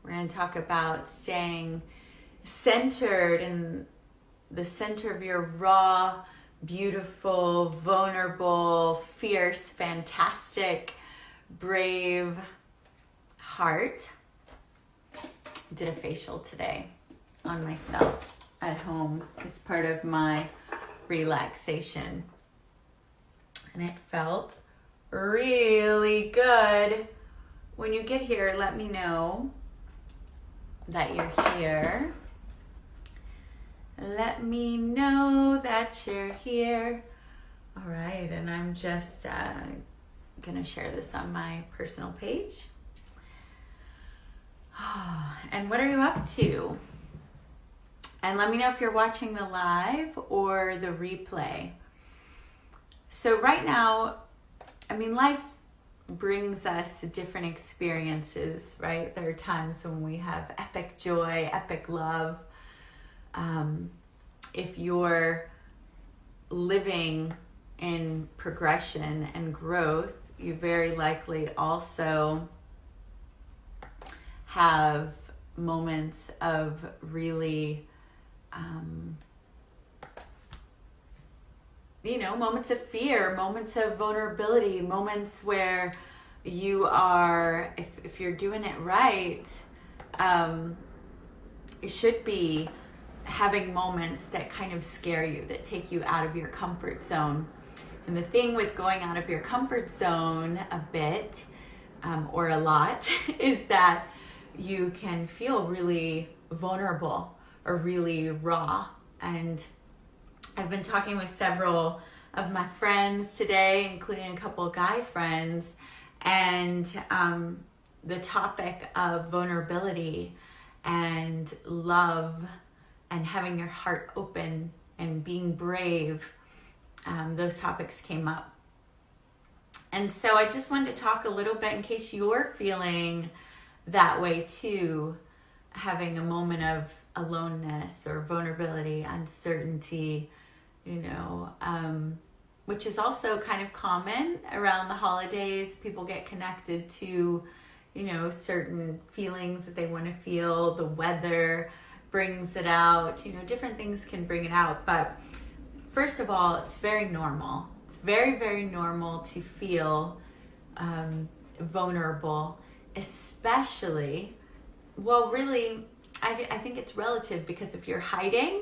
We're going to talk about staying centered in the center of your raw, beautiful, vulnerable, fierce, fantastic, brave heart. I did a facial today on myself at home as part of my relaxation. And it felt really good. When you get here, let me know that you're here. Let me know that you're here. All right, and I'm just gonna share this on my personal page. And what are you up to? And let me know if you're watching the live or the replay. So right now, I mean, life brings us different experiences, right? There are times when we have epic joy, epic love. If you're living in progression and growth, you very likely also have moments of really, moments of fear, moments of vulnerability, moments where you are, if you're doing it right, you should be having moments that kind of scare you, that take you out of your comfort zone. And the thing with going out of your comfort zone a bit, or a lot, is that you can feel really vulnerable or really raw. And I've been talking with several of my friends today, including a couple of guy friends, and the topic of vulnerability and love and having your heart open and being brave, those topics came up. And so I just wanted to talk a little bit in case you're feeling that way too, having a moment of aloneness or vulnerability, uncertainty, which is also kind of common around the holidays. People get connected to, certain feelings that they want to feel. The weather brings it out, different things can bring it out. But first of all, it's very normal. It's very, very normal to feel vulnerable, especially, I think it's relative, because if you're hiding,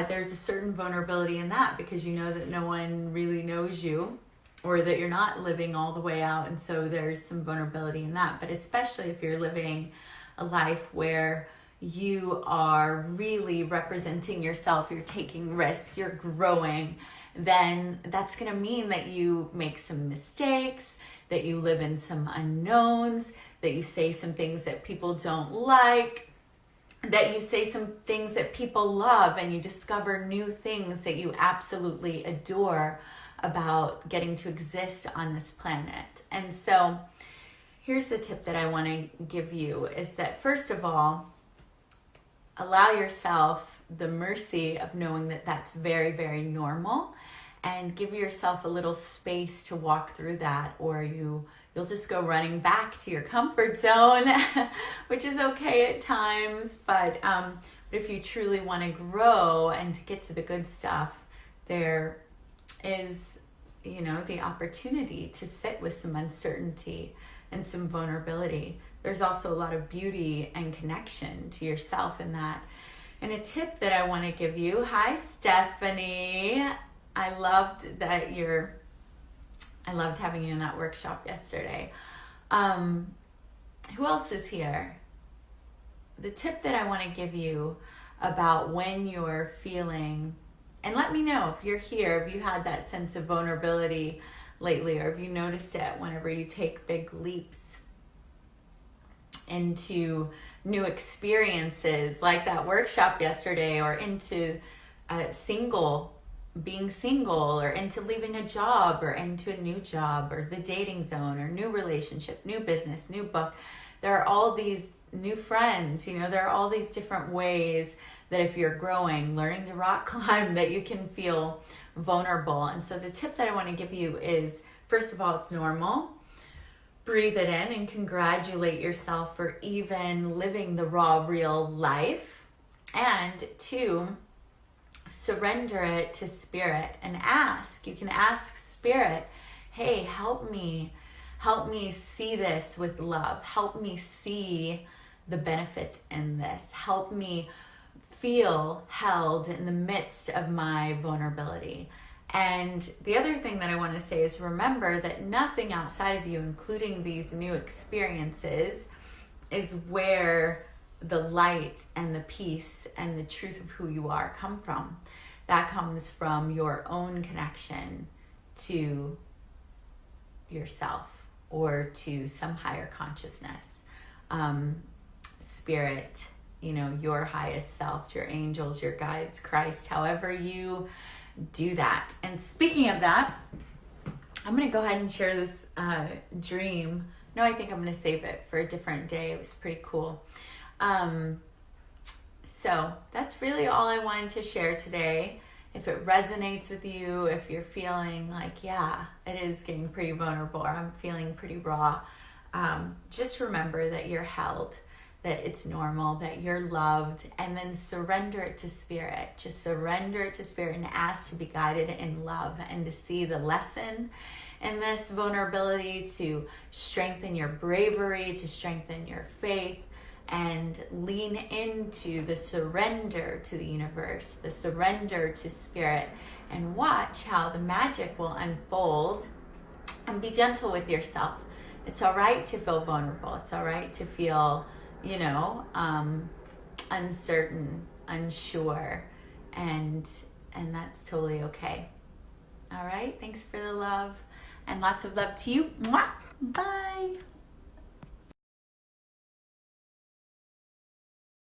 there's a certain vulnerability in that, because you know that no one really knows you, or that you're not living all the way out, and so there's some vulnerability in that. But especially if you're living a life where you are really representing yourself, you're taking risks, you're growing, then that's going to mean that you make some mistakes, that you live in some unknowns, that you say some things that people don't like, that you say some things that people love, and you discover new things that you absolutely adore about getting to exist on this planet. And so here's the tip that I want to give you, is that first of all, allow yourself the mercy of knowing that that's very, very normal, and give yourself a little space to walk through that, or you'll just go running back to your comfort zone, which is okay at times. But if you truly want to grow and to get to the good stuff, there is, the opportunity to sit with some uncertainty and some vulnerability. There's also a lot of beauty and connection to yourself in that. And a tip that I want to give you, hi Stephanie, I loved having you in that workshop yesterday. Who else is here? The tip that I want to give you about when you're feeling, and let me know if you're here, if you had that sense of vulnerability lately, or if you noticed it whenever you take big leaps into new experiences like that workshop yesterday, or into being single, or into leaving a job, or into a new job, or the dating zone, or new relationship, new business, new book. There are all these new friends, there are all these different ways that if you're growing, learning to rock climb, that you can feel vulnerable. And so the tip that I want to give you is, first of all, it's normal. breathe it in and congratulate yourself for even living the raw, real life. And 2, surrender it to Spirit and ask. You can ask Spirit, hey, help me see this with love. Help me see the benefit in this. Help me feel held in the midst of my vulnerability. And the other thing that I want to say is remember that nothing outside of you, including these new experiences, is where the light and the peace and the truth of who you are come from. That comes from your own connection to yourself or to some higher consciousness, Spirit, your highest self, your angels, your guides, Christ, however you do that. And speaking of that, I'm going to go ahead and share this dream. No, I think I'm going to save it for a different day. It was pretty cool. So that's really all I wanted to share today. If it resonates with you, if you're feeling like, yeah, it is getting pretty vulnerable, or I'm feeling pretty raw, just remember that you're held, that it's normal, that you're loved, and then surrender it to Spirit. Just surrender it to Spirit and ask to be guided in love and to see the lesson in this vulnerability, to strengthen your bravery, to strengthen your faith, and lean into the surrender to the universe, the surrender to Spirit, and watch how the magic will unfold. And be gentle with yourself. It's all right to feel vulnerable. It's all right to feel, uncertain, unsure, and that's totally okay. All right. Thanks for the love, and lots of love to you. Mwah! Bye.